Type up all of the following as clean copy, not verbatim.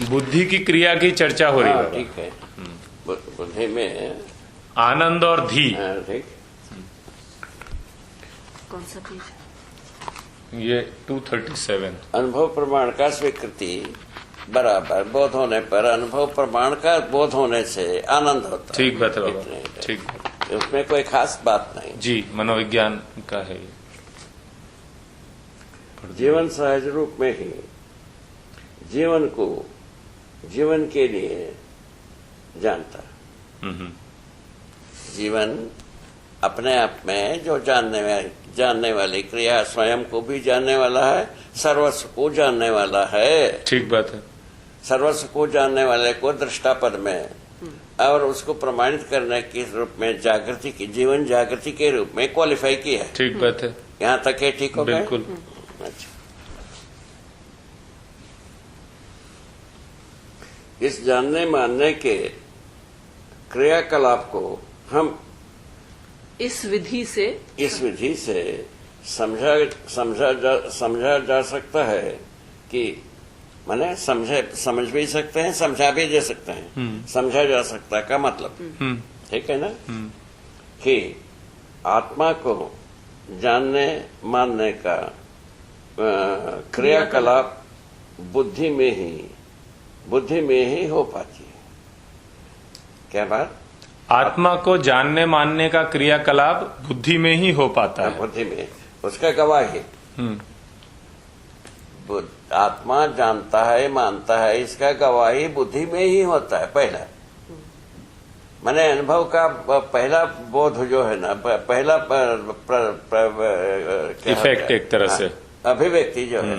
बुद्धि की क्रिया की चर्चा हो रही है। ठीक है। बुद्धि में आनंद और धी, ठीक। कौन सा पेज? ये 237। अनुभव प्रमाण का स्वीकृति बराबर बोध होने पर अनुभव प्रमाण का बोध होने से आनंद होता है। ठीक बात है बाबा, इतने ही। ठीक। उसमें कोई खास बात नहीं। जी, मनोविज्ञान का है ये। जीवन सहज रूप में ही जीवन को जीवन के लिए जानता है। जीवन अपने आप में जो जानने वाली क्रिया स्वयं को भी जानने वाला है, सर्वस्व को जानने वाला है। ठीक बात है। सर्वस्व को जानने वाले को दृष्टा पद में और उसको प्रमाणित करने के रूप में जागृति की जीवन जागृति के रूप में क्वालिफाई किया है। ठीक बात है। यहाँ तक है, ठीक हो गया? बिल्कुल। अच्छा। इस जानने मानने के क्रियाकलाप को हम इस विधि से समझा जा सकता है कि माने समझ भी सकते हैं, समझा भी दे सकते हैं। समझा जा सकता का मतलब ठीक है ना, कि आत्मा को जानने मानने का क्रियाकलाप बुद्धि में ही हो पाती है। क्या बात? आत्मा को जानने मानने का क्रियाकलाप बुद्धि में ही हो पाता है। बुद्धि में उसका गवाही। आत्मा जानता है मानता है, इसका गवाही बुद्धि में ही होता है। पहला माने अनुभव का पहला बोध जो है ना, पहला इफेक्ट एक तरह से अभिव्यक्ति जो है,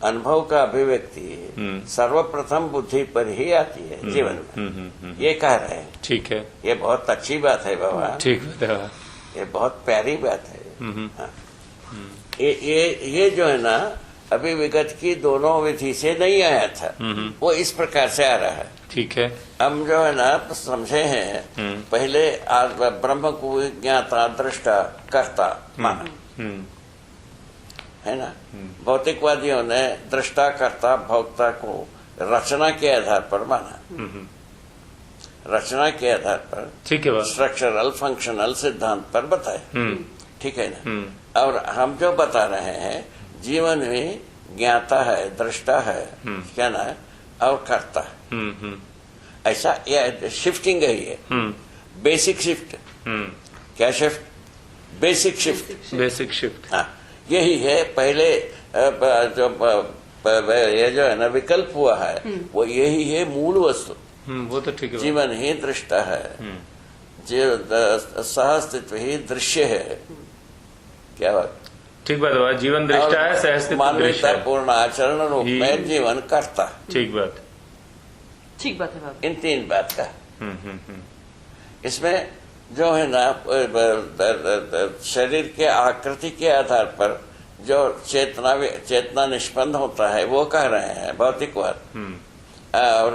अनुभव का अभिव्यक्ति सर्वप्रथम बुद्धि पर ही आती है जीवन में। ये कह रहे हैं। ठीक है। ये बहुत अच्छी बात है बाबा। ठीक बात है। ये बहुत प्यारी बात है। हाँ। ये जो है ना, अभी विगत की दोनों विधि से नहीं आया था, वो इस प्रकार से आ रहा है। ठीक है। हम जो है ना समझे हैं, पहले ब्रह्म को ज्ञाता दृष्टा कर्ता माना है ना। भौतिकवादियों ने दृष्टा कर्ता भोक्ता को रचना के आधार पर माना। रचना के आधार पर, ठीक है, स्ट्रक्चरल फंक्शनल सिद्धांत पर बताए। ठीक है ना। और हम जो बता रहे हैं, जीवन में ज्ञाता है, दृष्टा है, क्या ना है, और कर्ता है। ऐसा ये शिफ्टिंग है, ये बेसिक शिफ्ट। क्या shift? Basic shift. Basic shift. हाँ, यही है। पहले जो ये जो है ना विकल्प हुआ है, वो यही है मूल वस्तु। वो तो ठीक है। जीवन ही दृष्टा है, सहस्तित्व ही दृश्य है। क्या बात? ठीक बात है। जीवन दृष्टा है, सहस्तित्व दृश्य है। पूर्ण आचरण रूप में जीवन करता। ठीक बात है बाबा। इन तीन बात का इसमें जो है ना, शरीर के आकृति के आधार पर जो चेतना निष्पन्न होता है, वो कह रहे हैं भौतिकवाद। और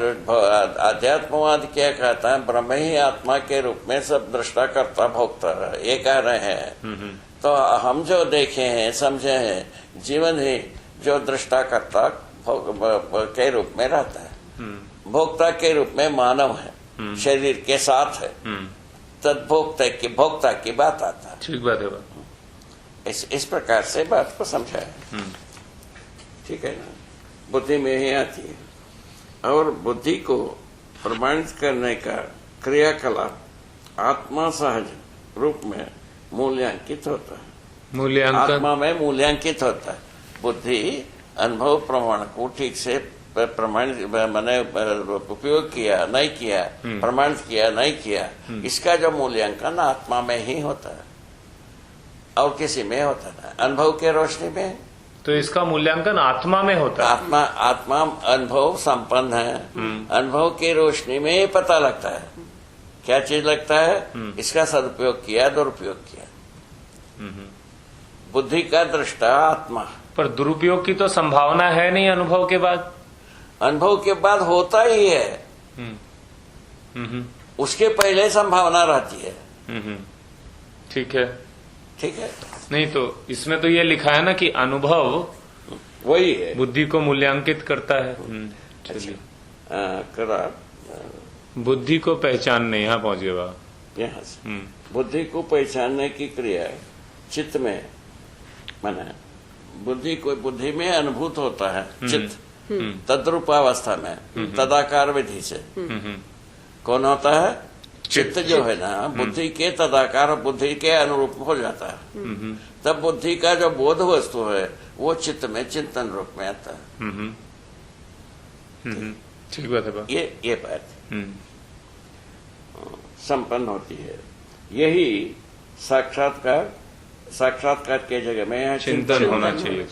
अध्यात्मवाद क्या कहता है? ब्रह्म ही आत्मा के रूप में सब दृष्टा करता भोगता है, ये कह रहे हैं। तो हम जो देखे हैं, समझे हैं, जीवन ही जो दृष्टा करता के रूप में रहता है, भोक्ता के रूप में मानव है, शरीर के साथ है, तद भोक्ता की बात आता है। ठीक बात है। इस प्रकार से बात को समझा है। ठीक है ना। बुद्धि में ही आती है, और बुद्धि को प्रमाणित करने का क्रियाकलाप आत्मा सहज रूप में मूल्यांकित होता है। मूल्यांकन आत्मा में मूल्यांकित होता है। बुद्धि अनुभव प्रमाण को ठीक से प्रमाणित मैंने उपयोग किया नहीं किया, प्रमाणित किया नहीं किया, इसका जो मूल्यांकन आत्मा में ही होता है, और किसी में होता है अनुभव के रोशनी में। तो इसका मूल्यांकन आत्मा में होता है। आत्मा अनुभव संपन्न है। अनुभव की रोशनी में ही पता लगता है। क्या चीज लगता है? इसका सदुपयोग किया, दुरुपयोग किया। बुद्धि का दृष्टा आत्मा। पर दुरुपयोग की तो संभावना है नहीं अनुभव के बाद। अनुभव के बाद होता ही है। उसके पहले संभावना रहती है। ठीक है। ठीक है। नहीं तो इसमें तो ये लिखा है ना कि अनुभव वही है, बुद्धि को मूल्यांकित करता है। चलिए। करार बुद्धि को पहचानने यहाँ पहुंच गए बाबा। यहाँ से बुद्धि को पहचानने की क्रिया चित्त में माने बुद्धि में अनुभूत होता है चित्त तद्रूपावस्था में तदाकार विधि से। कौन होता है? चित्त जो है ना बुद्धि के तदाकार बुद्धि के अनुरूप हो जाता है। तब बुद्धि का जो बोध वस्तु है वो चित्त में चिंतन रूप में आता है। ठीक बात है बाबा। ये बात संपन्न होती है। यही साक्षात्कार के जगह में यहाँ चिंतन होना चाहिए।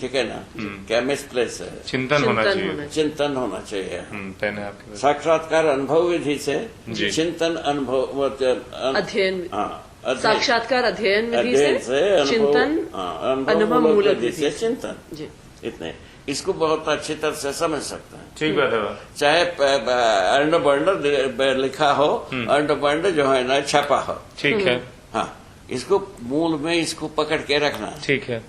ठीक है ना? क्या मिसप्लेस है? चिंतन होना चाहिए। चिंतन होना चाहिए। पहले आपके साक्षात्कार अनुभव विधि से जी। चिंतन अनुभव अध्ययन हाँ साक्षात्कार अध्ययन विधि से चिंतन अनुभव मूलक विधि से विधि। चिंतन। जी इतने इसको बहुत अच्छी तरह से समझ सकते हैं। ठीक बात है बाबा। चाहे अंडबंड लिखा हो, अंडबंड जो है ना छपा हो, ठीक है। हाँ इसको मूल में इसको पकड़ के रखना है। ठीक है।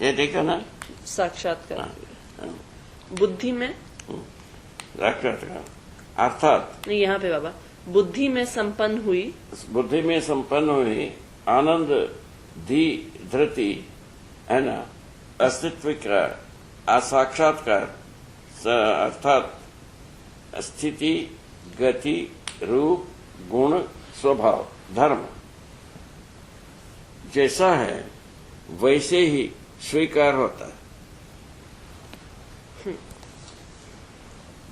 ये ठीक है ना? साक्षात्कार बुद्धि में साक्षात्कार अर्थात नहीं, यहाँ पे बाबा बुद्धि में संपन्न हुई आनंद धी धृति है ना अस्तित्व का असाक्षात्कार अर्थात स्थिति गति रूप गुण स्वभाव धर्म जैसा है वैसे ही स्वीकार होता है।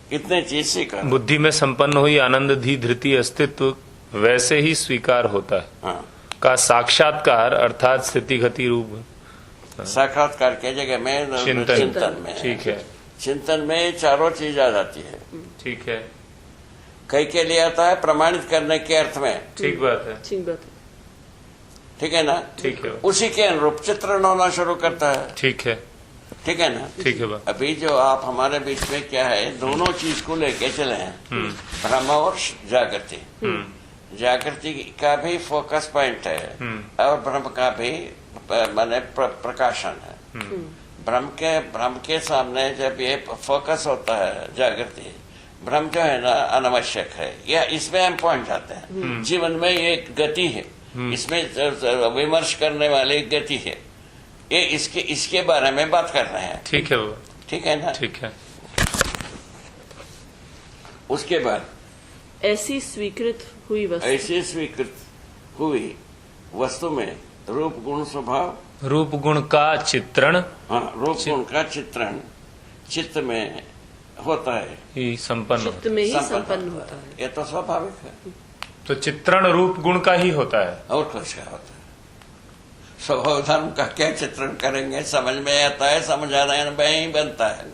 कितने चीज स्वीकार बुद्धि में संपन्न हुई आनंद धी धृति अस्तित्व वैसे ही स्वीकार होता है। हाँ का साक्षात्कार अर्थात स्थिति गति रूप साक्षात्कार के जगह में चिंतन में। ठीक है। चिंतन में चारों चीज आ जाती है। ठीक है। कई के लिए आता है प्रमाणित करने के अर्थ में। ठीक बात है। ठीक बात है। ठीक है ना? ठीक है। उसी के अनुरूप चित्रण होना शुरू करता है। ठीक है। ठीक है ना? ठीक है बाबा। अभी जो आप हमारे बीच में क्या है दोनों चीज को लेके चले हैं ब्रह्म और जागृति। जागृति का भी फोकस पॉइंट है और ब्रह्म का भी माने प्रकाशन है। ब्रह्म के सामने जब ये फोकस होता है जागृति ब्रह्म जो है ना अनावश्यक है या इसमें हम पहुंच जाते हैं। जीवन में ये गति है, इसमें विमर्श करने वाली गति है। ये इसके बारे में बात कर रहे हैं। ठीक है बाबा। ठीक है ना? ठीक है। उसके बाद ऐसी स्वीकृत हुई वस्तु में रूप गुण स्वभाव रूप गुण का चित्रण हाँ रूप गुण का चित्रण चित्त में होता है ही संपन्न चित्त में ही संपन्न होता है। ये तो स्वाभाविक है। तो चित्रण रूप गुण का ही होता है और कुछ क्या होता है? स्वभाव धर्म का क्या चित्रण करेंगे? समझ में आता है, समझ आने में ही बनता है।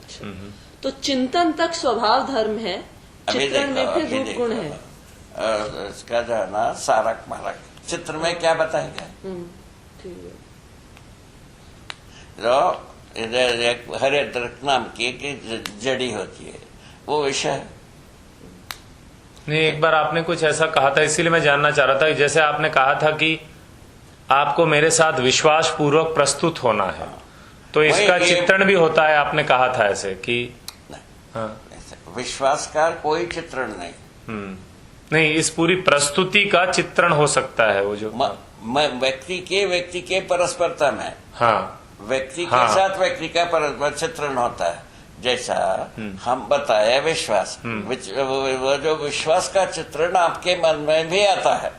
तो चिंतन तक स्वभाव धर्म है, चित्रण में फिर रूप गुण है। इसका जो है ना सारक मारक चित्र में क्या बताएंगे? जो हरे दरख्त नाम की जड़ी होती है वो विषय है। नहीं, एक बार आपने कुछ ऐसा कहा था इसीलिए मैं जानना चाह रहा था। जैसे आपने कहा था कि आपको मेरे साथ विश्वास पूर्वक प्रस्तुत होना है, तो इसका चित्रण भी होता है। आपने कहा था ऐसे कि हाँ विश्वास का कोई चित्रण नहीं। नहीं, इस पूरी प्रस्तुति का चित्रण हो सकता है वो जो व्यक्ति के परस्परता में हाँ व्यक्ति के साथ व्यक्ति का परस्पर चित्रण होता है। जैसा हम बताए विश्वास वो जो विश्वास का चित्रण आपके मन में भी आता है।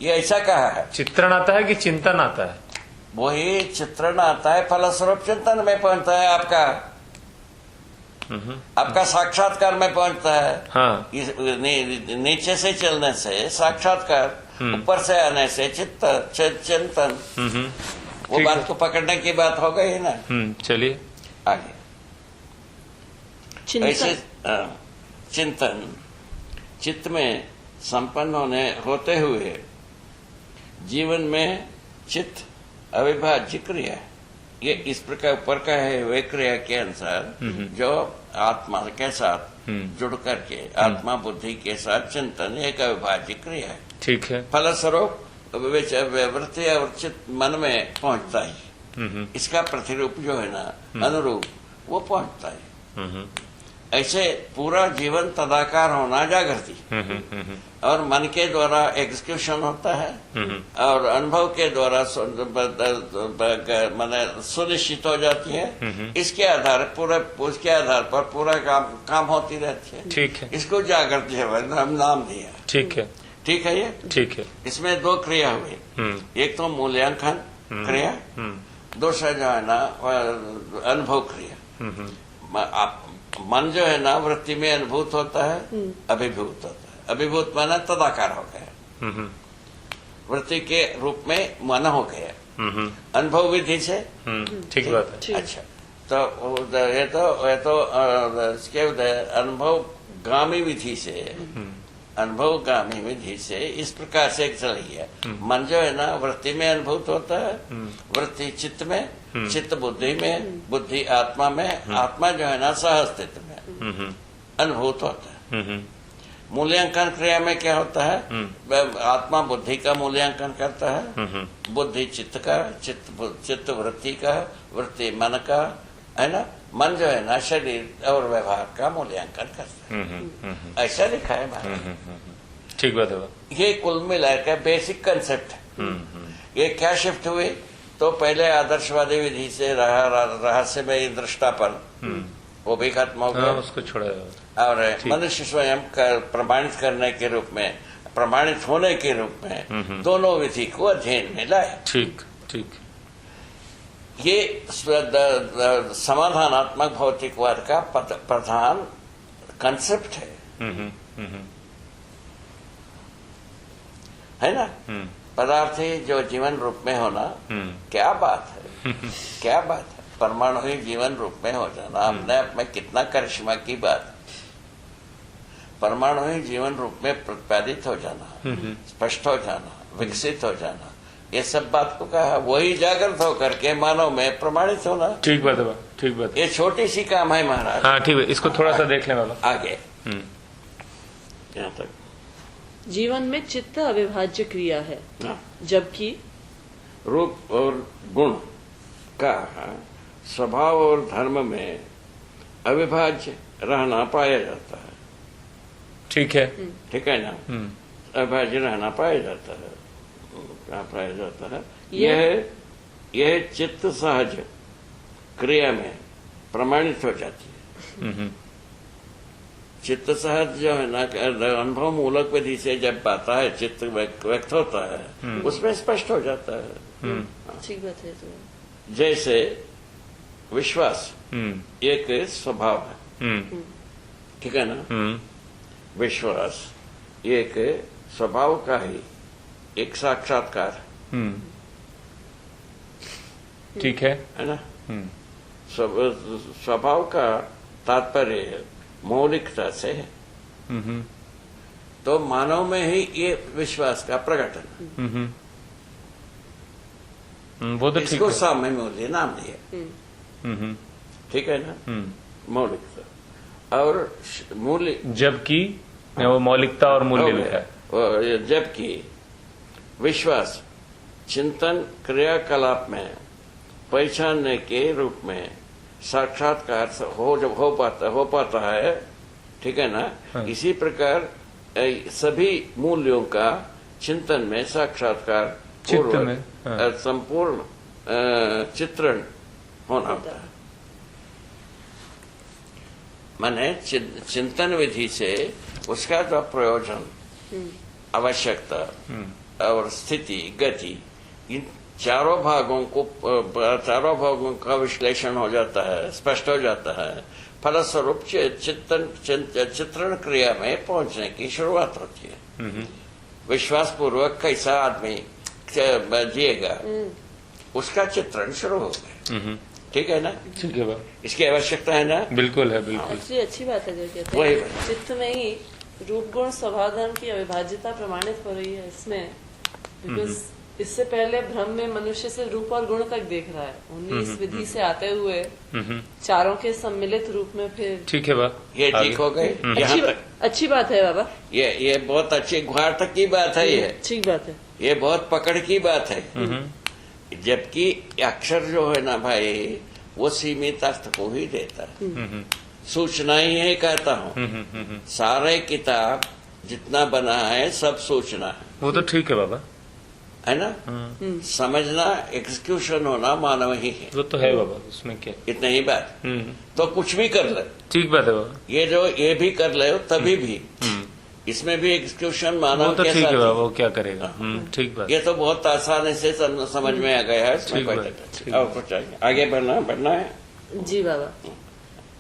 ये ऐसा कहा है। चित्रण आता है कि चिंतन आता है? वही चित्रण आता है, फलस्वरूप चिंतन में पहुंचता है आपका साक्षात्कार में पहुंचता है। हाँ। नीचे से चलने से साक्षात्कार, ऊपर से आने से चिंतन। वो बात को पकड़ने की बात हो गई ना। चलिए आगे। ऐसे चिंतन चित्त में संपन्न होते हुए जीवन में चित्त अविभाज्य क्रिया, ये इस प्रकार ऊपर का है वे क्रिया के अनुसार जो आत्मा के साथ जुड़ करके आत्मा बुद्धि के साथ चिंतन एक अविभाज्य क्रिया है। ठीक है। फलस्वरूप वृत्ति और चित्त मन में पहुंचता है। इसका प्रतिरूप जो है ना अनुरूप वो पहुंचता है। ऐसे पूरा जीवन तदाकार होना जागृति, और मन के द्वारा एग्जीक्यूशन होता है, और अनुभव के द्वारा माने सुनिश्चित हो जाती है। इसके आधार पर पूरा काम होती रहती है। ठीक है, इसको जागृत जीवन हम नाम दिया। ठीक है, ठीक है, ये ठीक है। इसमें दो क्रिया हुई, एक तो मूल्यांकन क्रिया, दूसरा जो है ना अनुभव क्रिया। मन जो है ना वृत्ति में अनुभूत होता है, अभिभूत होता है। अभिभूत माना तदाकार हो गया, वृत्ति के रूप में मन हो गया अनुभव विधि से। ठीक बात है। अच्छा, तो ये तो इसके अनुभव गामी विधि से, अनुभव गामी विधि से इस प्रकार से चली है। मन जो है ना वृत्ति में अनुभूत होता है, वृत्ति चित्त में, चित्त बुद्धि में, बुद्धि आत्मा में, आत्मा जो है ना सहअस्तित्व में अनुभूत होता है। मूल्यांकन क्रिया में क्या होता है, आत्मा बुद्धि का मूल्यांकन करता है, बुद्धि चित्त का, चित्त वृत्ति का, वृत्ति मन का, है ना। मन जो है ना शरीर और व्यवहार का मूल्यांकन करता है। ऐसा लिखा है महाराज। ठीक बात है। ये कुल मिलाकर बेसिक कंसेप्ट है। ये क्या शिफ्ट हुए, तो पहले आदर्शवादी विधि से रहस्यमय दृष्टापन वो भी खत्म हो गया, उसको छोड़ा, और मनुष्य स्वयं प्रमाणित करने के रूप में, प्रमाणित होने के रूप में दोनों विधि को अध्ययन में लाए। ठीक ठीक। ये समाधानात्मक भौतिकवाद का प्रधान कंसेप्ट है ना। पदार्थी जो जीवन रूप में होना, क्या बात है, क्या बात है। परमाणु ही जीवन रूप में हो जाना अपने आप में कितना करिश्मा की बात। परमाणु ही जीवन रूप में प्रतिपादित हो जाना, स्पष्ट हो जाना, विकसित हो जाना, ये सब बात को कहा। वही जागृत होकर के मानव में प्रमाणित होना। ठीक बात है, ठीक बात। ये छोटी सी काम है महाराज। हाँ ठीक है, इसको थोड़ा सा देख लें बाबा आगे। यहाँ तक जीवन में चित्त अविभाज्य क्रिया है, जबकि रूप और गुण का स्वभाव और धर्म में अविभाज्य रहना पाया जाता है। ठीक है, ठीक है ना। अविभाज्य रहना पाया जाता है, पाया जाता है। यह चित्त सहज क्रिया में प्रमाणित हो जाती है। चित्त सहज जो है ना अनुभव मूलक विधि से जब आता है, चित्त व्यक्त होता है, उसमें स्पष्ट हो जाता है। ठीक बात है। जैसे विश्वास एक स्वभाव है, ठीक है ना। विश्वास एक स्वभाव का ही एक साक्षात्कार, ठीक है ना। स्वभाव का तात्पर्य मौलिकता से है। तो मानव में ही ये विश्वास का प्रकटन, वो तो इसको साम्य मूल्य नाम दिया। ठीक है ना। मौलिकता और मूल्य, जबकि वो मौलिकता और मूल्य लिखा है। जबकि विश्वास चिंतन क्रियाकलाप में पहचानने के रूप में साक्षात्कार हो पाता है। ठीक है ना। हाँ। इसी प्रकार सभी मूल्यों का चिंतन में साक्षात्कार चित्त में संपूर्ण चित्रण होना होता है। माने चिंतन विधि से उसका जो प्रयोजन, आवश्यकता और स्थिति, गति, इन चारों भागों का विश्लेषण हो जाता है, स्पष्ट हो जाता है। फलस्वरूप चित्रण क्रिया में पहुंचने की शुरुआत होती है। विश्वास पूर्वक कैसा आदमी जिएगा, उसका चित्रण शुरू हो गया। ठीक है ना। ठीक है, इसकी आवश्यकता है ना। बिल्कुल है, बिल्कुल। अच्छी बात है जो कहते हैं चित्त में ही रूप गुण स्वभाव धर्म की अविभाज्यता प्रमाणित हो रही है इसमें। बिकॉज इससे पहले भ्रम में मनुष्य से रूप और गुण तक देख रहा है। 19 विधि से आते हुए चारों के सम्मिलित रूप में फिर। ठीक है, ये ठीक हो गई। यहाँ तक अच्छी बात है बाबा। ये बहुत अच्छी गुहार तक की बात है। ये ठीक बात है। ये बहुत पकड़ की बात है। जबकि अक्षर जो है ना भाई, वो सीमित अर्थ को ही देता है। सूचना ही है कहता हूँ। सारे किताब जितना बना है सब सूचना है। वो तो ठीक है बाबा, है ना। समझना एग्जीक्यूशन होना मानव ही है। वो तो है बाबा, उसमें क्या। इतना ही बात। तो कुछ भी कर ले, ठीक बात है बाबा। ये भी कर ले तभी भी इसमें भी एग्जीक्यूशन मानव वो तो के ठीक है साथ बाबा, ही। वो क्या करेगा। ठीक बात। ये तो बहुत आसानी से समझ में आ गया है। इसमें ठीक कोई बात, दिक्कत ठीक नहीं। और कुछ चाहिए आगे बढ़ना है। जी बाबा।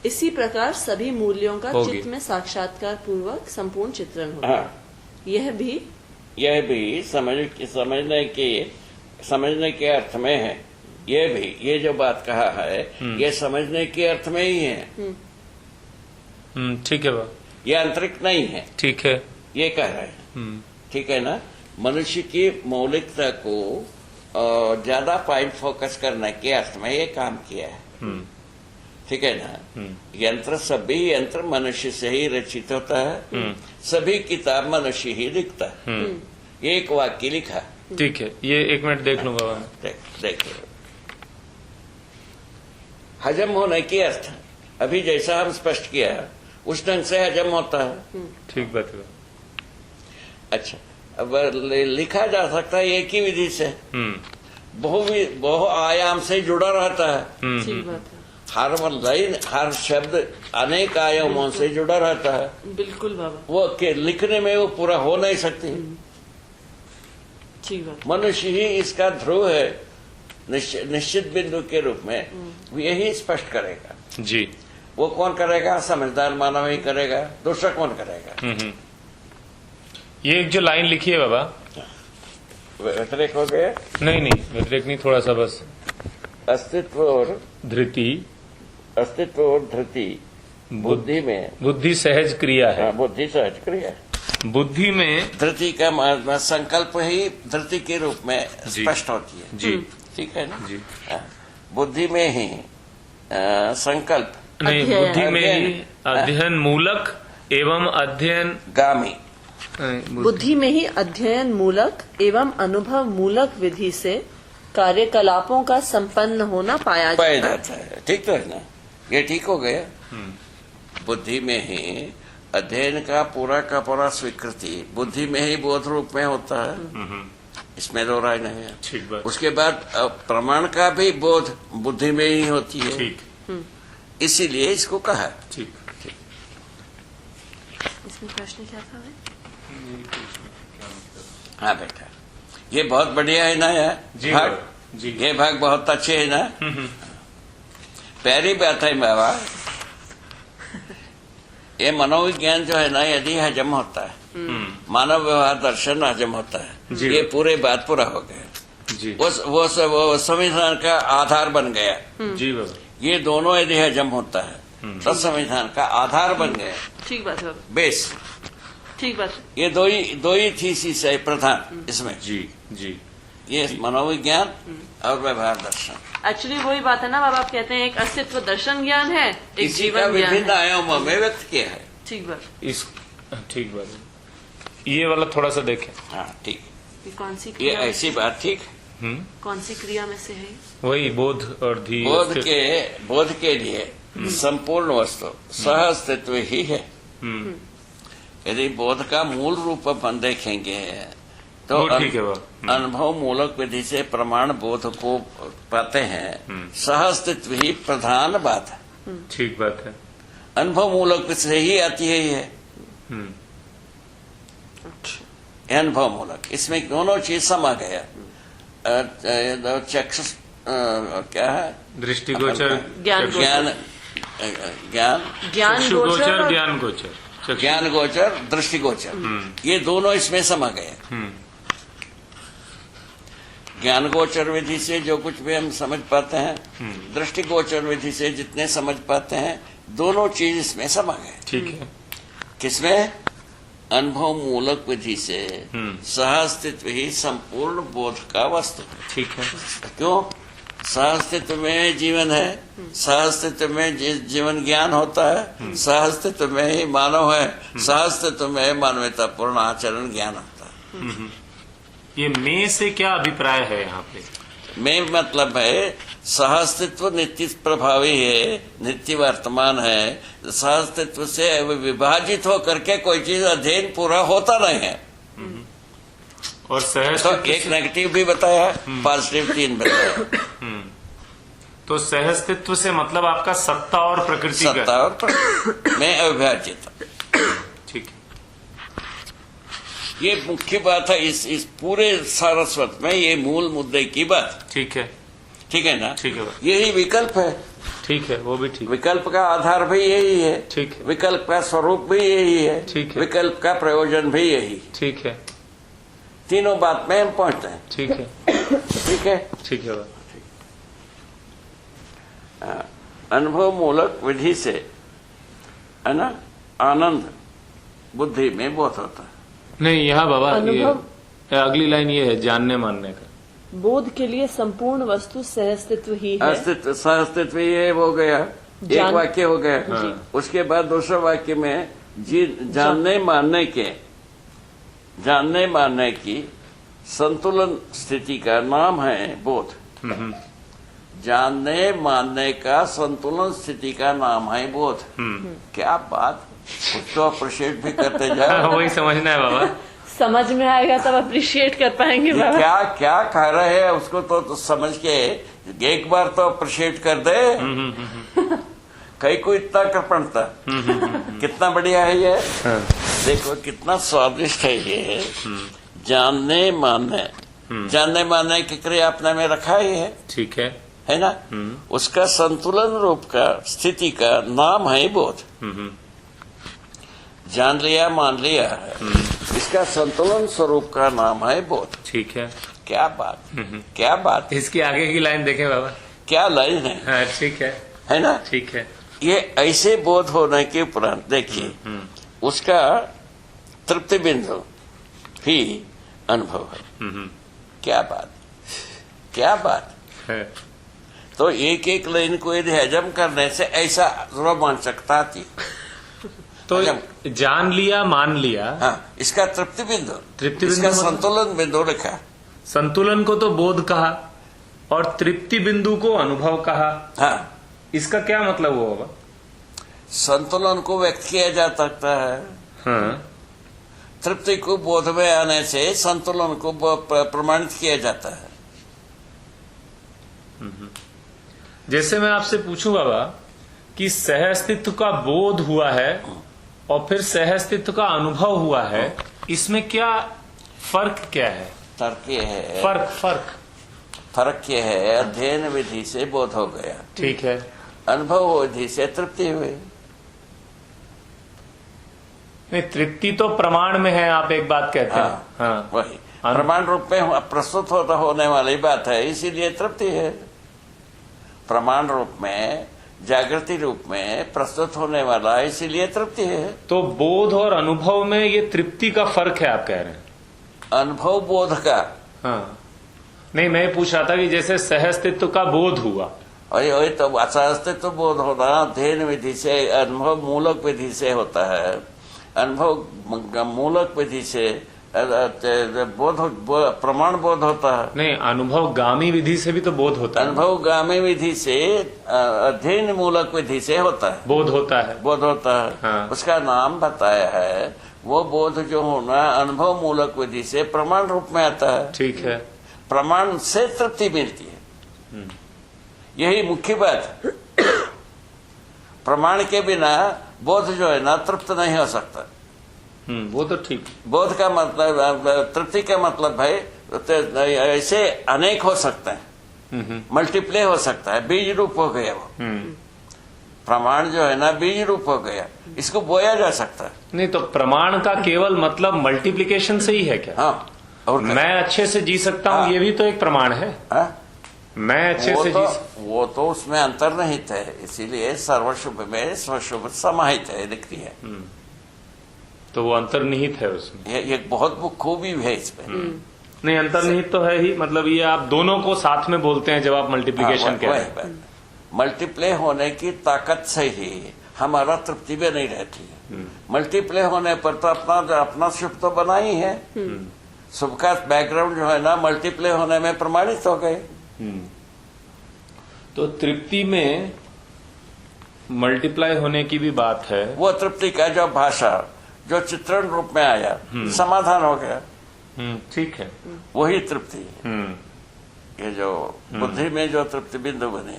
इसी प्रकार सभी मूल्यों का होगी। चित्त में साक्षात्कार पूर्वक संपूर्ण चित्रण होता हाँ, है। यह भी समझने के अर्थ में है। ये जो बात कहा है ये समझने के अर्थ में ही है। ठीक है बाबा, ये आंतरिक नहीं है, ठीक है। ये कह रहे हैं। ठीक है ना। मनुष्य की मौलिकता को ज्यादा पॉइंट फोकस करने के अर्थ में ये काम किया है। ठीक है ना। यंत्र, सभी यंत्र मनुष्य से ही रचित होता है। सभी किताब मनुष्य ही लिखता है। ये एक वाक्य लिखा। ठीक है, ये 1 मिनट देख लूँ बाबा। देखिए, हजम होने की अर्थ अभी जैसा हम स्पष्ट किया है उस ढंग से हजम होता है। ठीक बात है। अच्छा, अब लिखा जा सकता है एक ही विधि से, बहु आयाम से जुड़ा रहता है। ठीक बात है। हर लाइन, हर शब्द अनेक आयामों से जुड़ा रहता है। बिल्कुल बाबा, वो के लिखने में वो पूरा हो नहीं सकती। ठीक बात। मनुष्य ही इसका ध्रुव है, निश्चित बिंदु के रूप में यही स्पष्ट करेगा। जी। वो कौन करेगा? समझदार मानव ही करेगा, दूसरा कौन करेगा? ये एक जो लाइन लिखी है बाबा, व्यतिरेक हो गया? नहीं व्यतिरेक नहीं, थोड़ा सा बस। अस्तित्व और धृति बुद्धि में, बुद्धि सहज क्रिया है। बुद्धि सहज क्रिया। बुद्धि में धृति का संकल्प ही धृति के रूप में स्पष्ट होती है। जी। ठीक है ना। जी। बुद्धि में ही संकल्प नहीं, अध्ययन। बुद्धि में ही अध्ययन मूलक एवं अध्ययन गामी। बुद्धि में ही अध्ययन मूलक एवं अनुभव मूलक विधि से कार्यकलापों का संपन्न होना पाया जाता है। ठीक तो है ना। ये ठीक हो गया। बुद्धि में ही अध्ययन का पूरा स्वीकृति बुद्धि में ही बोध रूप में होता है। इसमें दो राय नहीं है। ठीक बात। उसके बाद प्रमाण का भी बोध बुद्धि में ही होती है। ठीक। इसीलिए इसको कहा। ठीक। इसमें प्रश्न क्या था? हाँ बेटा, ये बहुत बढ़िया है ना यार। जी भाग, जी। ये भाग बहुत अच्छे है ना। पहली बात है बाबा, ये मनोविज्ञान जो है ना, यदि हजम होता है, मानव व्यवहार दर्शन हजम होता है, ये पूरे बात पूरा हो गया। जी। वो संविधान का आधार बन गया। जी बाबा। ये दोनों यदि हजम होता है तो संविधान का आधार बन गया। ठीक बात है बाबा, बेस। ठीक बात है। ये दो ही थीसिस है प्रधान इसमें। जी। ये मनोविज्ञान और व्यवहार दर्शन। एक्चुअली वही बात है ना बाबा, आप कहते हैं एक अस्तित्व दर्शन ज्ञान है, एक इसी का जीवन ज्ञान विभिन्न है। आयामों में व्यक्त किया है। ठीक बात। ठीक बात है। ये वाला थोड़ा सा देखें। हाँ ठीक। ये कौन सी ये क्रिया? ऐसी बात ठीक। कौन सी क्रिया में से है? वही बोध और धी। बोध के लिए संपूर्ण वस्तु सह अस्तित्व ही है। यदि बोध का मूल रूप अपन देखेंगे तो ठीक है वो। अनुभव मूलक विधि से प्रमाण बोध को पाते हैं। सह अस्तित्व ही प्रधान बात है। ठीक बात है। अनुभव मूलक से ही आती है ये। अनुभव मूलक, इसमें दोनों चीज समा गया। चक्षुष क्या है? दृष्टिगोचर, ज्ञान चक्षुगोचर, ज्ञान गोचर, ज्ञान गोचर, दृष्टिगोचर, ये दोनों इसमें समा गए। ज्ञान गोचर विधि से जो कुछ भी हम समझ पाते हैं, दृष्टिगोचर विधि से जितने समझ पाते हैं, दोनों चीज इसमें समा गए। ठीक है। किसमें? अनुभव मूलक विधि से सहअस्तित्व ही संपूर्ण बोध का वस्तु है। ठीक है। क्यों? सहअस्तित्व में जीवन है, सहअस्तित्व में जीवन ज्ञान होता है, सहअस्तित्व में ही मानव है, सहअस्तित्व में मानवतापूर्ण आचरण ज्ञान होता है। ये में से क्या अभिप्राय है यहाँ पे? में मतलब है सहअस्तित्व नित्य प्रभावी है, नित्य वर्तमान है। सहअस्तित्व से विभाजित होकर के कोई चीज अध्ययन पूरा होता नहीं है। और तो सहअस्तित्व एक नेगेटिव भी बताया, पॉजिटिव 3 बताया। तो सहअस्तित्व से मतलब आपका सत्ता और प्रकृति का। सत्ता और में अविभाजित। ठीक है। ये मुख्य बात है इस पूरे सारस्वत में, ये मूल मुद्दे की बात। ठीक है। ठीक है ना? ठीक है। यही विकल्प है। ठीक है, वो भी ठीक। विकल्प का आधार भी यही है। ठीक है। विकल्प का स्वरूप भी यही है। ठीक है। विकल्प का प्रयोजन भी यही। ठीक है। तीनों बात में हम पहुंचते हैं। ठीक है। ठीक है। ठीक है। अनुभव मूलक विधि से, है ना, आनंद बुद्धि में बहुत होता है। नहीं, यहाँ बाबा अनुभव- ये अगली लाइन ये है, जानने मानने का। बोध के लिए संपूर्ण वस्तु सहअस्तित्व ही है। अस्तित्व सहअस्तित्व ये हो गया, एक वाक्य हो गया। हाँ। उसके बाद दूसरे वाक्य में जानने मानने की संतुलन स्थिति का नाम है बोध। जानने मानने का संतुलन स्थिति का नाम है बोध। क्या बात, कुछ तो अप्रिशिएट भी करते जाओ। वही समझना है बाबा। समझ में आएगा तब अप्रिशिएट कर पाएंगे ये बाबा। क्या क्या कह रहे हैं उसको तो समझ के एक बार तो अप्रिशिएट कर दे। कई को इतना कर पड़ता। कितना बढ़िया है ये। देखो कितना स्वादिष्ट है ये। जानने मानने की क्रिया अपने में रखा ही ठीक है ना? उसका संतुलन रूप का स्थिति का नाम है बोध। जान लिया मान लिया है, इसका संतुलन स्वरूप का नाम है बोध। ठीक है। क्या बात, क्या बात। इसकी आगे की लाइन देखें बाबा। क्या लाइन है। हाँ, ठीक है ना? ठीक है। ये ऐसे बोध होने के उपरांत देखिए उसका तृप्ति बिंदु ही अनुभव है। क्या बात, क्या बात है। तो एक एक लाइन को यदि हजम करने से ऐसा रोमांचकता आती। तो जान लिया मान लिया। हाँ, इसका तृप्ति बिंदु, इसका मतलब? संतुलन बिंदु रखा। संतुलन को तो बोध कहा और तृप्ति बिंदु को अनुभव कहा। हाँ, इसका क्या मतलब हुआ बाबा? संतुलन को व्यक्त किया जा सकता है। हाँ। तृप्ति को बोध में आने से संतुलन को प्रमाणित किया जाता है। जैसे मैं आपसे पूछूं बाबा कि सह अस्तित्व का बोध हुआ है और फिर सह अस्तित्व का अनुभव हुआ है, इसमें क्या फर्क क्या है? तर्क ये है, फर्क ये है अध्ययन विधि से बोध हो गया। ठीक है। अनुभव विधि से तृप्ति हुई। नहीं, तृप्ति तो प्रमाण में है, आप एक बात कहते हैं। हाँ। वही प्रमाण रूप में प्रस्तुत होने वाली बात है, इसीलिए तृप्ति है। प्रमाण रूप में, जागृति रूप में प्रस्तुत होने वाला है, इसीलिए तृप्ति है। तो बोध और अनुभव में ये तृप्ति का फर्क है, आप कह रहे हैं? अनुभव बोध का। हाँ। नहीं, मैं पूछ रहा था कि जैसे सह अस्तित्व का बोध हुआ, वही तो अस्तित्व बोध होना अध्ययन विधि से, अनुभव मूलक विधि से होता है। अनुभव मूलक विधि से प्रमाण बोध होता है। नहीं, अनुभव गामी विधि से भी तो बोध होता है। अनुभव गामी विधि से, अध्ययन मूलक विधि से होता है, बोध होता है। बोध होता है। हाँ। उसका नाम बताया है। वो बोध जो होना अनुभव मूलक विधि से प्रमाण रूप में आता है। ठीक है। प्रमाण से तृप्ति मिलती है, यही मुख्य बात है। प्रमाण के बिना बोध जो है ना तृप्त नहीं हो सकता। वो तो ठीक। बोध का मतलब, तृप्ति का मतलब है ऐसे अनेक हो सकते हैं, मल्टीप्ले हो सकता है, बीज रूप हो गया वो। प्रमाण जो है ना बीज रूप हो गया, इसको बोया जा सकता है। नहीं, तो प्रमाण का केवल मतलब मल्टीप्लिकेशन से ही है क्या? हाँ, और मैं अच्छे से जी सकता हूँ, ये भी तो एक प्रमाण है। हाँ? मैं अच्छे से वो तो उसमें अंतर्निहित है, इसीलिए सर्वशुभ में स्वशुभ समाहित है, दिखती है। तो वो अंतर्निहित है उसमें। ये बहुत खूबी है इसमें। नहीं, अंतर्निहित तो है ही, मतलब ये आप दोनों को साथ में बोलते हैं जब आप मल्टीप्लिकेशन कह रहे हैं। मल्टीप्ले होने की ताकत से ही हमारा तृप्ति भी नहीं रहती है। मल्टीप्ले होने पर तो अपना शुभ तो बना ही है। शुभ का बैकग्राउंड जो है ना मल्टीप्ले होने में प्रमाणित हो गए। तो तृप्ति में मल्टीप्लाई होने की भी बात है। वो तृप्ति का जो भाषा जो चित्रण रूप में आया, समाधान हो गया, ठीक है, वही तृप्ति। ये जो बुद्धि में जो तृप्ति बिंदु बने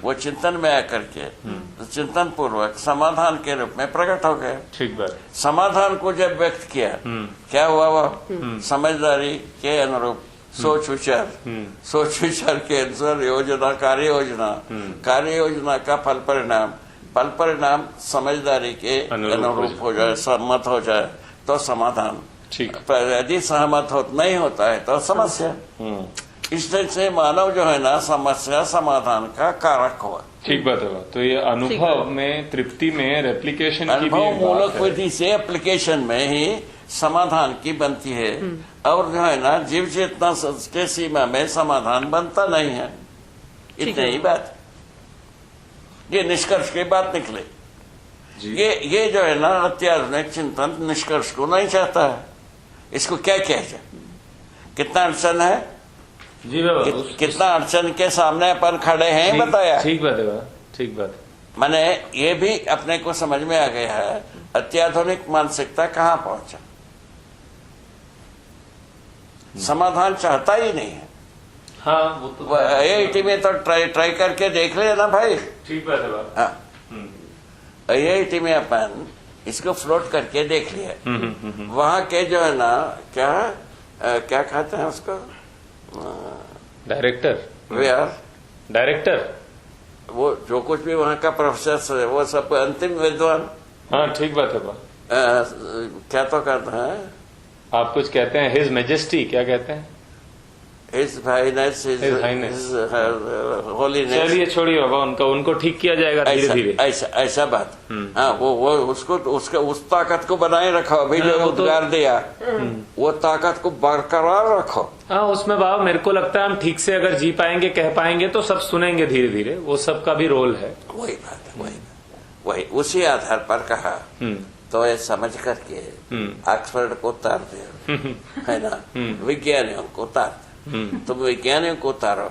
वो चिंतन में आकर के चिंतन पूर्वक समाधान के रूप में प्रकट हो गए। ठीक बात। समाधान को जब व्यक्त किया, क्या हुआ? वो समझदारी के अनुरूप सोच विचार, सोच विचार के अनुसार योजना, कार्य योजना का फल परिणाम समझदारी के अनुरूप हो जाए, सहमत हो जाए तो समाधान। ठीक। यदि सहमत नहीं होता है तो समस्या। इस तरह से मानव जो है ना समस्या समाधान का कारक हुआ। ठीक बात है। तो ये अनुभव में तृप्ति में रेप्लिकेशन की भी अनुभव मूलक विधि से एप्लीकेशन में ही समाधान की बनती है, और जो है ना जीव चेतना के सीमा में समाधान बनता नहीं है। इतनी ही बात, ये निष्कर्ष की बात निकले। ये जो है ना अत्याधुनिक चिंतन निष्कर्ष को नहीं चाहता है। इसको क्या किया जाए? कितना अड़चन है जी बाबा, कितना अड़चन के सामने अपन खड़े हैं, बताया। ठीक बात है, ठीक बात। मैंने ये भी अपने को समझ में आ गया है अत्याधुनिक मानसिकता कहाँ पहुंचा। समाधान चाहता ही नहीं है। हाँ, वो तो आईआईटी में तो ट्राई करके देख ले ना भाई। ठीक बात है बाबा। हाँ, आईआईटी में अपन इसको फ्लोट करके देख लिया। वहां के जो है ना क्या कहते हैं उसको, डायरेक्टर, वो जो कुछ भी वहाँ का प्रोफेसर है वो सब अंतिम विद्वान। हाँ, ठीक बात है बा। क्या तो कहते हैं आप, कुछ कहते हैं हिज मैजेस्टी, क्या कहते हैं? His Highness, holiness. चलिए छोड़िए बाबा, उनको ठीक किया जाएगा धीरे धीरे। ऐसा बात। हाँ, वो उसको उस ताकत को बनाए रखो। अभी जो उद्गार दिया वो ताकत को बरकरार रखो। हाँ, उसमें बाबा मेरे को लगता है हम ठीक से अगर जी पाएंगे, कह पाएंगे तो सब सुनेंगे धीरे धीरे। वो सबका भी रोल है। वही बात है, वही उसी आधार पर कहा। तो ये समझ करके ऑक्सफोर्ड को उतार दिया, है ना, विज्ञानियों को उतार। तुम वैज्ञानिक को उतारो,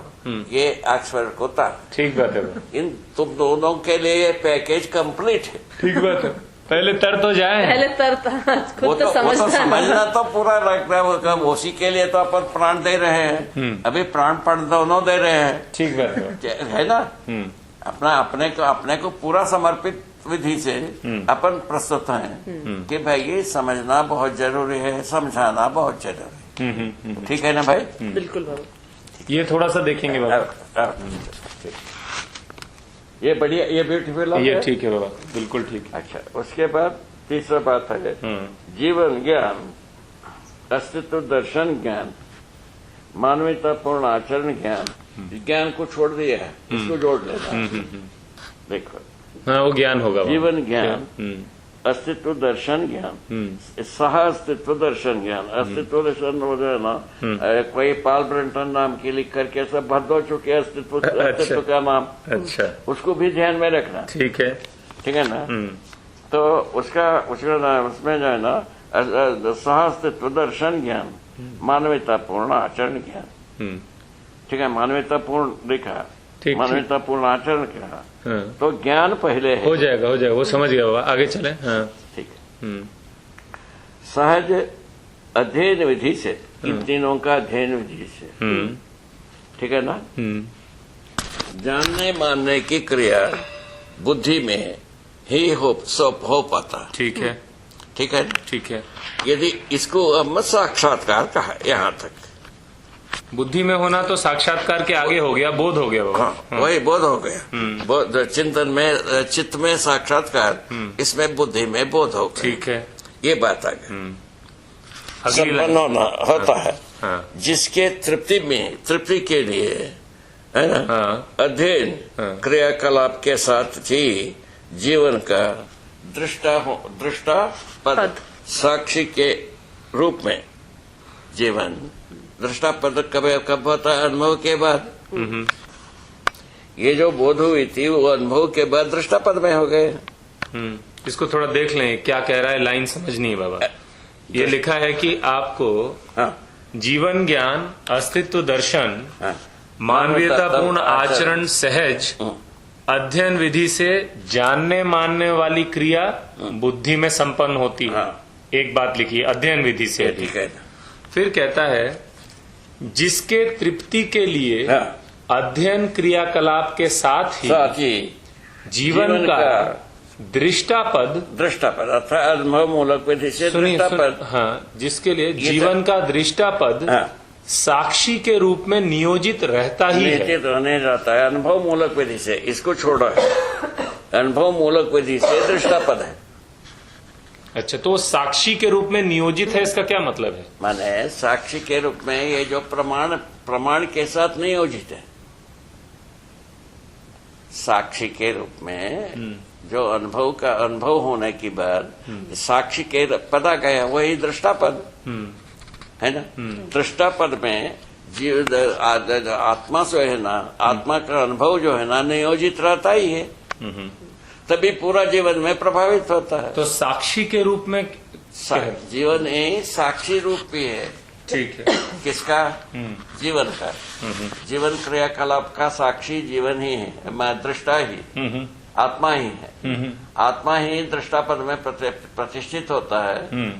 ये ऑक्सफोर्ड को उतार। ठीक बात है। इन तुम दोनों के लिए पैकेज कंप्लीट है। ठीक बात है। पहले तर तो जाए, वो तो समझना तो पूरा लगता है। उसी के लिए तो अपन प्राण दे रहे हैं। अभी प्राण दोनों दे रहे हैं। ठीक बात है ना। अपने को पूरा समर्पित विधि से अपन प्रस्तुत हैं कि भाई ये समझना बहुत जरूरी है, समझाना बहुत जरूरी है। ठीक है ना भाई? बिल्कुल बाबा। ये थोड़ा सा देखेंगे बाबा। ये बढ़िया, ये ब्यूटीफुल है। ये ठीक है बाबा, बिल्कुल ठीक। अच्छा, उसके बाद तीसरा बात है जीवन ज्ञान, अस्तित्व दर्शन ज्ञान, मानवतापूर्ण आचरण ज्ञान। ज्ञान को छोड़ दिया है, इसको जोड़ लेना। देखो, हाँ, वो ज्ञान होगा। जीवन ज्ञान, अस्तित्व दर्शन ज्ञान, सह अस्तित्व दर्शन ज्ञान। अस्तित्व दर्शन हो जाए ना, कोई पॉल ब्रंटन नाम की लिख करके सब भर दो चुके अस्तित्व का नाम। अच्छा, उसको भी ध्यान में रखना। ठीक है ना। तो उसका नाम उसमें जो है ना सह अस्तित्व दर्शन ज्ञान, मानवतापूर्ण आचरण ज्ञान। ठीक है, मानवतापूर्ण लिखा, मानवतापूर्ण आचरण क्या। तो ज्ञान पहले है। हो जाएगा, वो समझ गया बाबा, आगे चले। हाँ, ठीक है। सहज अध्ययन विधि से, इन तीनों का अध्ययन विधि से, ठीक है ना। जानने मानने की क्रिया बुद्धि में ही हो पाता। ठीक है, ठीक है। यदि इसको अब साक्षात्कार कहा, यहाँ तक बुद्धि में होना तो साक्षात्कार के आगे हो गया, बोध हो गया। हाँ, वही बोध हो गया। बोध चिंतन में, चित्त में साक्षात्कार, इसमें बुद्धि में बोध हो गया। ठीक है, ये बात आ गई। संपन्न होता है। हाँ। जिसके तृप्ति के लिए, है ना, अध्ययन क्रियाकलाप के साथ ही जीवन का दृष्टा पद साक्षी के रूप में जीवन दृष्टा पद कब होता है? अनुभव के बाद। ये जो बोध हुई थी वो अनुभव के बाद दृष्टा पद में हो गए। इसको थोड़ा देख लें, क्या कह रहा है, लाइन समझनी है बाबा। ये लिखा है कि आपको जीवन ज्ञान, अस्तित्व दर्शन, मानवीयतापूर्ण आचरण सहज अध्ययन विधि से जानने मानने वाली क्रिया बुद्धि में संपन्न होती है। हाँ। एक बात लिखी, अध्ययन विधि से। ठीक है। फिर कहता है जिसके तृप्ति के लिए हाँ। अध्ययन क्रियाकलाप के साथ ही जीवन का दृष्टापद अर्थात अनुभव मूलक विधि से दृष्टापद, हाँ, जिसके लिए जीवन का दृष्टापद हाँ। साक्षी के रूप में नियोजित रहता ही है। नियोजित रहने रहता है अनुभव मूलक विधि से। इसको छोड़ो, अनुभव मूलक विधि से दृष्टापद है। अच्छा, तो साक्षी के रूप में नियोजित है, इसका क्या मतलब है? माने साक्षी के रूप में ये जो प्रमाण के साथ नियोजित है। साक्षी के रूप में जो अनुभव होने के बाद साक्षी के पदा गया वही दृष्टापद है ना। दृष्टापद में आत्मा जो है ना, आत्मा का अनुभव जो है ना नियोजित रहता ही है, तभी पूरा जीवन में प्रभावित होता है। तो साक्षी के रूप में जीवन ही साक्षी रूप भी है। ठीक है। किसका? जीवन का। जीवन क्रियाकलाप का साक्षी जीवन ही है, दृष्टा ही आत्मा ही है। आत्मा ही दृष्टापद में प्रतिष्ठित होता है।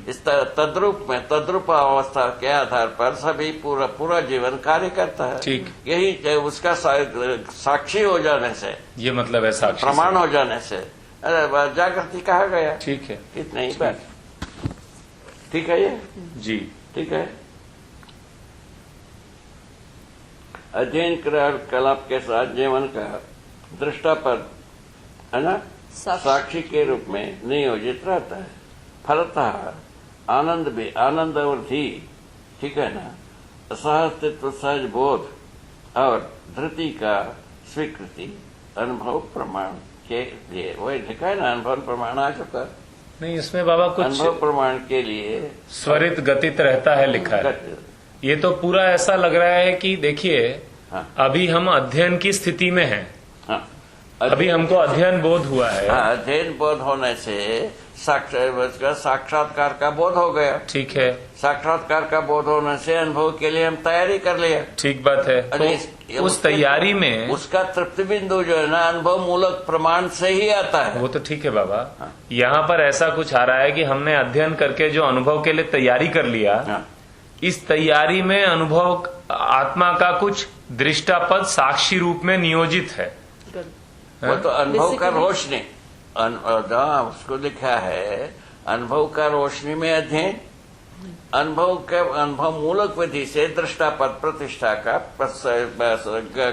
इस तद्रूप अवस्था के आधार पर सभी पूरा जीवन कार्य करता है। ठीक। यही उसका साक्षी हो जाने से, ये मतलब है साक्षी प्रमाण हो जाने से जागृति कहा गया। ठीक है, इतना ही बात। ठीक है ये जी। ठीक है। अध्ययन क्रियाकलाप के साथ जीवन का दृष्टापद है ना साक्षी के रूप में नियोजित रहता है। फलतः आनंद वृद्धि, ठीक है ना, सहस्तित्व सहज बोध और धृति का स्वीकृति अनुभव प्रमाण के लिए, वही लिखा है ना, अनुभव प्रमाण आ चुका नहीं, इसमें बाबा कुछ अनुभव प्रमाण के लिए स्वरित गतित रहता है लिखा है। ये तो पूरा ऐसा लग रहा है कि देखिए, हाँ। अभी हम अध्ययन की स्थिति में हैं। हाँ। अभी हमको अध्ययन बोध हुआ है। हाँ, अध्ययन बोध होने से साक्षात्कार का बोध हो गया। ठीक है। साक्षात्कार का बोध होने से अनुभव के लिए हम तैयारी कर लिया। ठीक बात है। तो उस तैयारी में उसका तृप्ति बिंदु जो है ना अनुभव मूलक प्रमाण से ही आता है। वो तो ठीक है बाबा। यहाँ पर ऐसा कुछ आ रहा है कि हमने अध्ययन करके जो अनुभव के लिए तैयारी कर लिया, हाँ। इस तैयारी में अनुभव आत्मा का कुछ दृष्टापद साक्षी रूप में नियोजित है। वो तो अनुभव का रोशनी, उसको लिखा है अनुभव का रोशनी में अध्ययन, अनुभव मूलक विधि से दृष्टापद प्रतिष्ठा का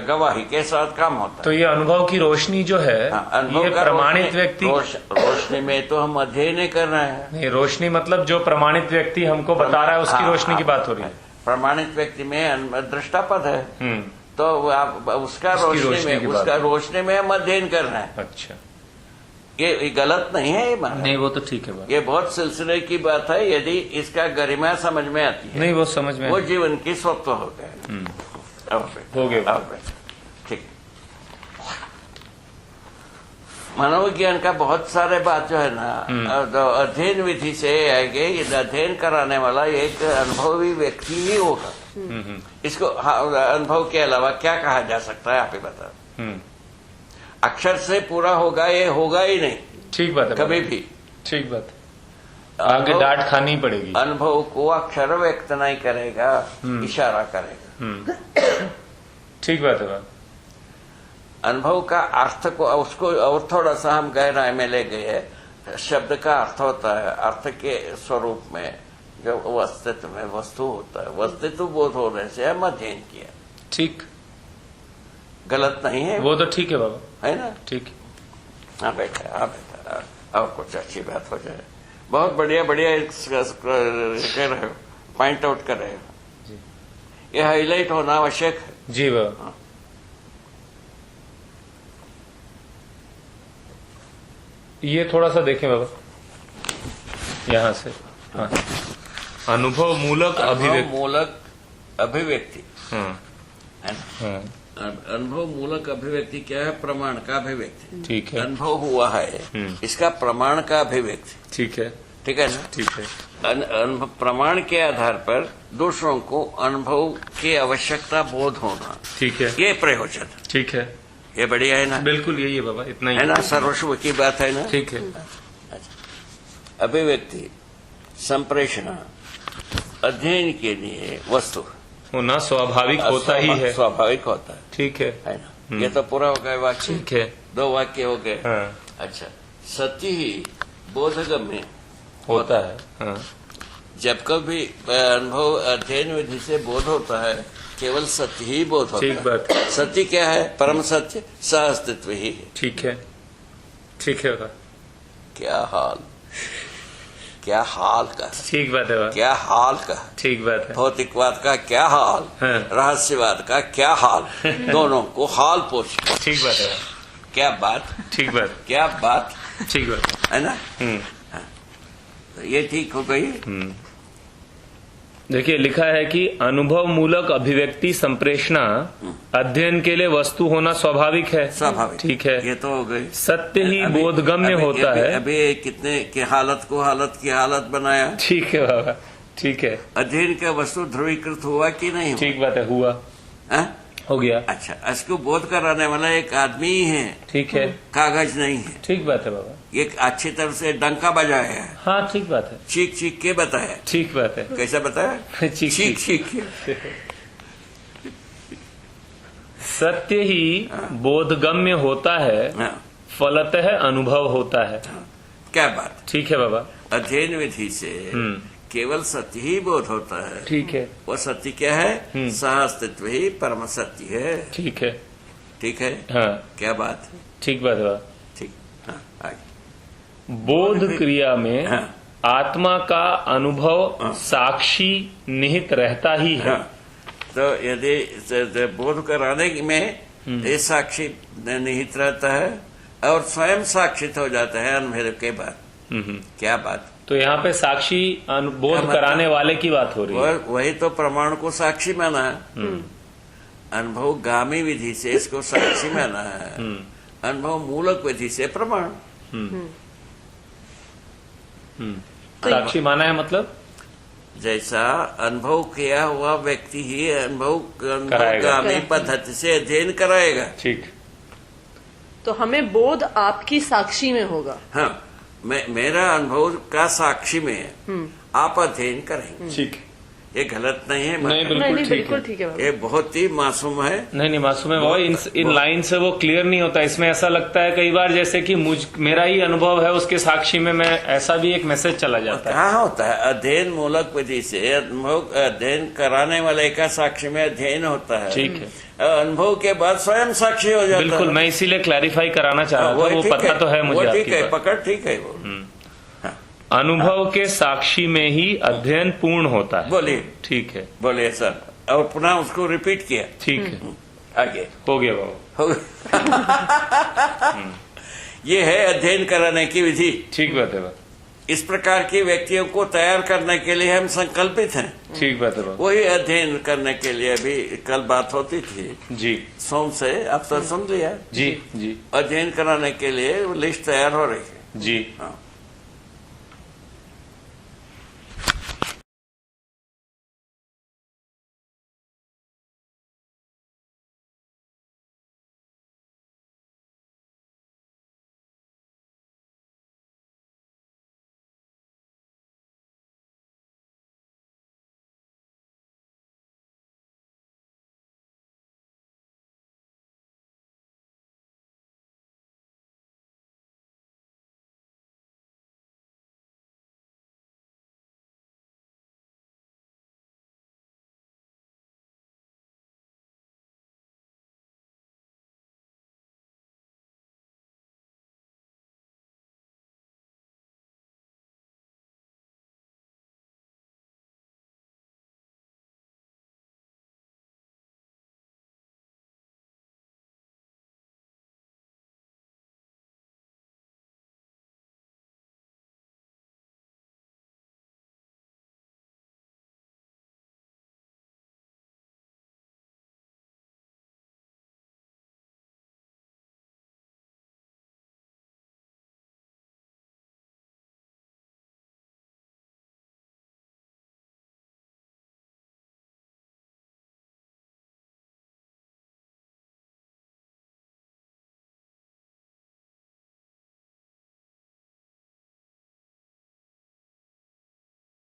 गवाही के साथ काम होता है। तो ये अनुभव की रोशनी जो है, ये प्रमाणित व्यक्ति रोशनी में तो हम अध्ययन नहीं कर रहे हैं। नहीं, रोशनी मतलब जो प्रमाणित व्यक्ति हमको बता रहा है उसकी रोशनी की बात हो रही है। प्रमाणित व्यक्ति में दृष्टापद है, तो आप उसका रोशनी में हम अध्ययन कर रहे हैं। अच्छा, ये गलत नहीं है। ये नहीं, वो तो ठीक है बात। ये बहुत सिलसिले की बात है। यदि इसका गरिमा समझ में आती है, नहीं वो समझ में, वो जीवन की स्वत्व हो गया। हो गया। ठीक। मनोविज्ञान का बहुत सारे बात जो है ना, अध्ययन विधि से आएंगे। अध्ययन कराने वाला एक अनुभवी व्यक्ति ही होगा। इसको अनुभव के अलावा क्या कहा जा सकता है, आप ही बताओ। अक्षर से पूरा होगा, ये होगा ही नहीं। ठीक बात है, कभी भी। ठीक बात है, आगे डांट खानी पड़ेगी। अनुभव को अक्षर व्यक्त नहीं करेगा, इशारा करेगा। ठीक बात है। अनुभव का अर्थ को उसको और थोड़ा सा हम गहराई में ले गए। शब्द का अर्थ होता है, अर्थ के स्वरूप में जो अस्तित्व में वस्तु होता है, वस्तुत्व बोध होने से हम अध्ययन किया। ठीक, गलत नहीं है। वो तो ठीक है बाबा, है ना। ठीक। हाँ बेटा, और कुछ अच्छी बात हो जाए। बहुत बढ़िया कह रहे हो, पॉइंट आउट कर रहे हो। ये हाईलाइट होना आवश्यक है। जी बाबा। ये थोड़ा सा देखें बाबा, यहाँ से। हाँ। अनुभव मूलक अभिव्यक्ति है ना। अनुभव मूलक अभिव्यक्ति क्या है? प्रमाण का अभिव्यक्ति। ठीक है। अनुभव हुआ है, इसका प्रमाण का अभिव्यक्ति। ठीक है। ठीक है ना? ठीक है। प्रमाण के आधार पर दूसरों को अनुभव की आवश्यकता बोध होना, ठीक है। ये प्रयोजन, ठीक है। ये बढ़िया है ना? बिल्कुल यही है बाबा, इतना ही है ना? सर्वस्व की बात है ना? ठीक है। अभिव्यक्ति संप्रेषण अध्ययन के लिए वस्तु होना स्वाभाविक होता ही है। स्वाभाविक होता ठीक है। है ना? ये तो पूरा हो गया वाक्य, ठीक है। 2 वाक्य हो गए। हाँ, अच्छा, सत्य ही बोधगम्य होता है। हाँ, जब कभी अनुभव अध्ययन विधि से बोध होता है, केवल सत्य ही बोध होता ठीक है। बात। सत्य क्या है? परम सत्य सह अस्तित्व ही है। ठीक है। ठीक है बाबा, क्या हाल, क्या हाल का, ठीक बात है बाबा, क्या हाल का, ठीक बात है। भौतिकवाद का क्या हाल, हाँ। रहस्यवाद का क्या हाल, दोनों को हाल पूछ। ठीक बात है बाबा, क्या बात, ठीक बात, क्या बात, ठीक बात। है ना? तो ये ठीक हो गई। देखिए लिखा है कि अनुभव मूलक अभिव्यक्ति संप्रेषणा अध्ययन के लिए वस्तु होना स्वाभाविक है। स्वाभाविक, ठीक है। ये तो हो गई। सत्य ही अभी- बोधगम्य अभी- होता अभी- है। अभी कितने की हालत को हालत की हालत बनाया। ठीक है बाबा, ठीक है। अध्ययन का वस्तु ध्रुवीकृत हुआ कि नहीं हुआ? ठीक बात है, हुआ, हाँ? हो गया। अच्छा, इसको बोध कराने वाला एक आदमी ही है, ठीक है। कागज नहीं है। ठीक बात है बाबा, ये अच्छी तरह से डंका बजाया है, हाँ ठीक बात है, चीख चीख के बताया। ठीक बात है। कैसा बताया? चीख चीख चीख के। सत्य ही बोधगम्य होता है, हाँ, फलतः अनुभव होता है। क्या बात। ठीक है बाबा। अध्ययन विधि से केवल सत्य ही बोध होता है। ठीक है। वो सत्य क्या है? सह अस्तित्व ही परम सत्य है। ठीक है। ठीक है। हाँ, क्या बात है? ठीक बात है बाबा। ठीक। हाँ, आगे। बोध क्रिया में हाँ। आत्मा का अनुभव साक्षी निहित रहता ही है। हाँ, तो यदि बोध कराने में ये साक्षी निहित रहता है और स्वयं साक्षित हो जाता है अनुभव के बाद। क्या बात। तो यहाँ पे साक्षी बोध कराने वाले की बात हो रही है। वही तो प्रमाण को साक्षी माना है। अनुभव गामी विधि से इसको साक्षी माना है, अनुभव मूलक विधि से प्रमाण। साक्षी माना है मतलब जैसा अनुभव किया हुआ व्यक्ति ही अनुभव कराएगा। गामी पद्धति से अध्ययन कराएगा। ठीक। तो हमें बोध आपकी साक्षी में होगा। हाँ, मेरा अनुभव का साक्षी में है, आप अध्ययन करेंगे। ठीक। ये गलत नहीं है। नहीं, नहीं बिल्कुल बिल्कुल ठीक ठीक है बाबा। ये बहुत ही मासूम है। नहीं मासूम है बाबा, इन लाइन से वो क्लियर नहीं होता। इसमें ऐसा लगता है कई बार जैसे कि मेरा ही अनुभव है उसके साक्षी में, मैं ऐसा भी एक मैसेज चला जाता है। कहाँ होता है? अध्ययन मूलक विधि से अनुभव अध्ययन कराने वाले का साक्षी में अध्ययन होता है। ठीक है। अनुभव के बाद स्वयं साक्षी हो जाता है। बिल्कुल, मैं इसीलिए क्लैरिफाई कराना चाह रहा था, वो ठीक पता तो है मुझे वो ठीक आपकी है, बात। पकड़ ठीक है वो। अनुभव के साक्षी में ही अध्ययन पूर्ण होता है। बोलिए। ठीक है, बोलिए सर, और पुनः उसको रिपीट किया। ठीक है, आगे हो गया बाबा। हो ये है अध्ययन कराने की विधि। ठीक बात है बाबा, इस प्रकार के व्यक्तियों को तैयार करने के लिए हम संकल्पित हैं। ठीक बात है बाबा। वही अध्ययन करने के लिए अभी कल बात होती थी जी सोम से, आप तो सुन लिया। जी जी अध्ययन कराने के लिए लिस्ट तैयार हो रही है। जी। हाँ,